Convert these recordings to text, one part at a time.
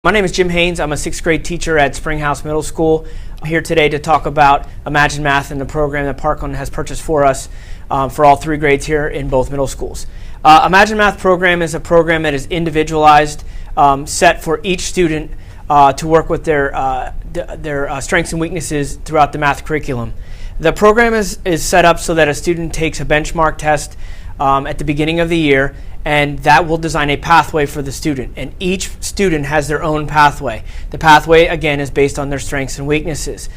My name is Jim Haynes. I'm a 6th grade teacher at Springhouse Middle School. I'm here today to talk about Imagine Math and the program that Parkland has purchased for us for all 3 grades here in both middle schools. Imagine Math program is a program that is individualized, set for each student to work with their strengths and weaknesses throughout the math curriculum. The program is set up so that a student takes a benchmark test at the beginning of the year, and that will design a pathway for the student. And each student has their own pathway. The pathway, again, is based on their strengths and weaknesses.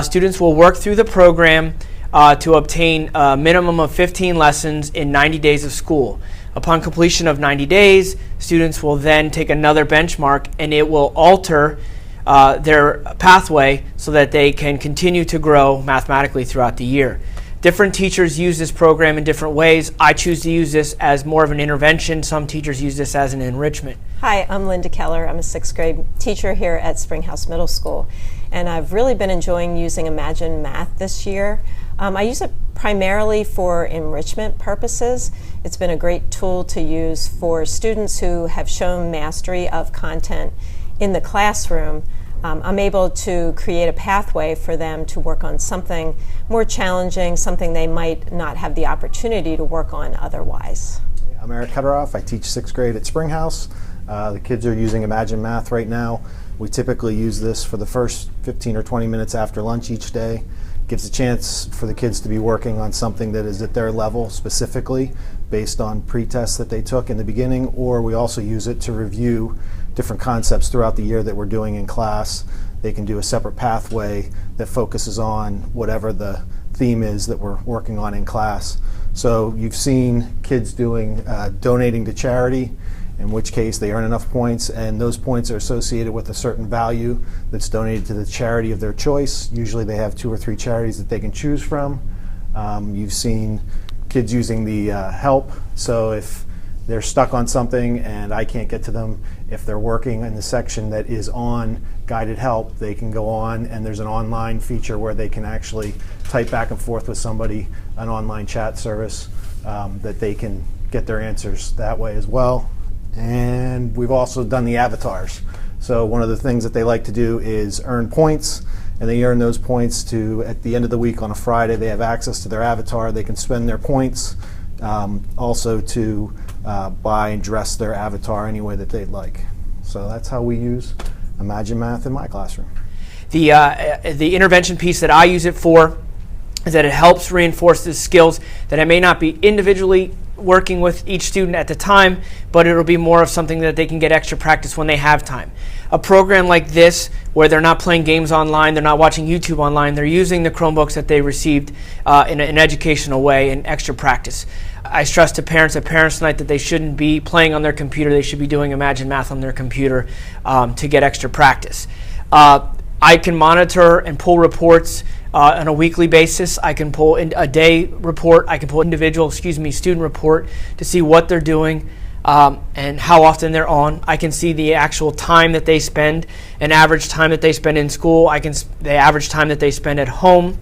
Students will work through the program to obtain a minimum of 15 lessons in 90 days of school. Upon completion of 90 days, students will then take another benchmark, and it will alter their pathway so that they can continue to grow mathematically throughout the year. Different teachers use this program in different ways. I choose to use this as more of an intervention. Some teachers use this as an enrichment. Hi, I'm Linda Keller. I'm a 6th grade teacher here at Springhouse Middle School, and I've really been enjoying using Imagine Math this year. I use it primarily for enrichment purposes. It's been a great tool to use for students who have shown mastery of content in the classroom. I'm able to create a pathway for them to work on something more challenging, something they might not have the opportunity to work on otherwise. I'm Eric Ketteroff. I teach 6th grade at Springhouse. The kids are using Imagine Math right now. We typically use this for the first 15 or 20 minutes after lunch each day. It gives a chance for the kids to be working on something that is at their level specifically based on pre-tests that they took in the beginning, or we also use it to review different concepts throughout the year that we're doing in class. They can do a separate pathway that focuses on whatever the theme is that we're working on in class. So you've seen kids doing donating to charity, in which case they earn enough points, and those points are associated with a certain value that's donated to the charity of their choice. Usually they have 2 or 3 charities that they can choose from. You've seen kids using the help, so if they're stuck on something and I can't get to them, if they're working in the section that is on guided help, they can go on, and there's an online feature where they can actually type back and forth with somebody, an online chat service that they can get their answers that way as well. And we've also done the avatars. So one of the things that they like to do is earn points, and they earn those points to, at the end of the week on a Friday, they have access to their avatar. They can spend their points also to buy and dress their avatar any way that they'd like. So that's how we use Imagine Math in my classroom. The intervention piece that I use it for is that it helps reinforce the skills that I may not be individually working with each student at the time, but it'll be more of something that they can get extra practice when they have time. A program like this, where they're not playing games online, they're not watching YouTube online, they're using the Chromebooks that they received in an educational way and extra practice. I stress to parents at Parents' Night that they shouldn't be playing on their computer, they should be doing Imagine Math on their computer to get extra practice. I can monitor and pull reports on a weekly basis. I can pull in a day report. I can pull student report to see what they're doing and how often they're on. I can see the actual time that they spend, an average time that they spend in school. I can the average time that they spend at home.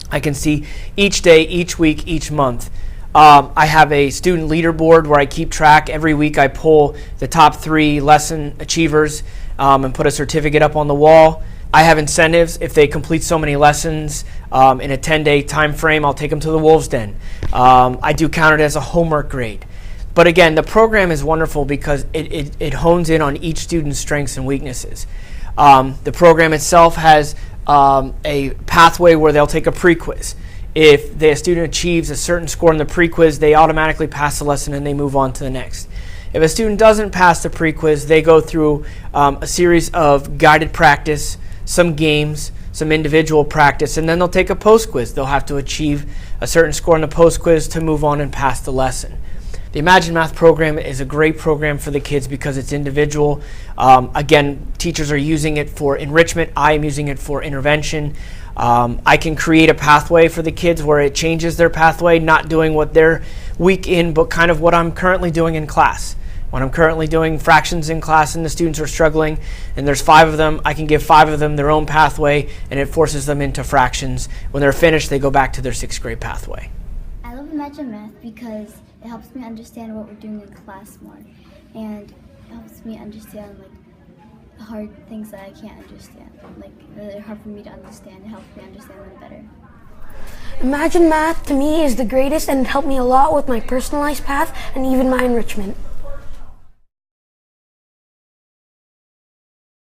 I can see each day, each week, each month. I have a student leaderboard where I keep track. Every week I pull the top 3 lesson achievers and put a certificate up on the wall. I have incentives. If they complete so many lessons in a 10-day time frame, I'll take them to the Wolves Den. I do count it as a homework grade. But again, the program is wonderful because it hones in on each student's strengths and weaknesses. The program itself has a pathway where they'll take a pre-quiz. If the student achieves a certain score in the pre-quiz, they automatically pass the lesson and they move on to the next. If a student doesn't pass the pre-quiz, they go through a series of guided practice, some games, some individual practice, and then they'll take a post-quiz. They'll have to achieve a certain score in the post-quiz to move on and pass the lesson. The Imagine Math program is a great program for the kids because it's individual. Again, teachers are using it for enrichment. I am using it for intervention. I can create a pathway for the kids where it changes their pathway, not doing what they're weak in, but kind of what I'm currently doing in class. When I'm currently doing fractions in class and the students are struggling and there's 5 of them, I can give 5 of them their own pathway and it forces them into fractions. When they're finished, they go back to their 6th grade pathway. I love Imagine Math because it helps me understand what we're doing in class more, and it helps me understand hard things that I can't understand. Like, they're hard for me to understand. It helps me understand them better. Imagine Math to me is the greatest, and it helped me a lot with my personalized path and even my enrichment.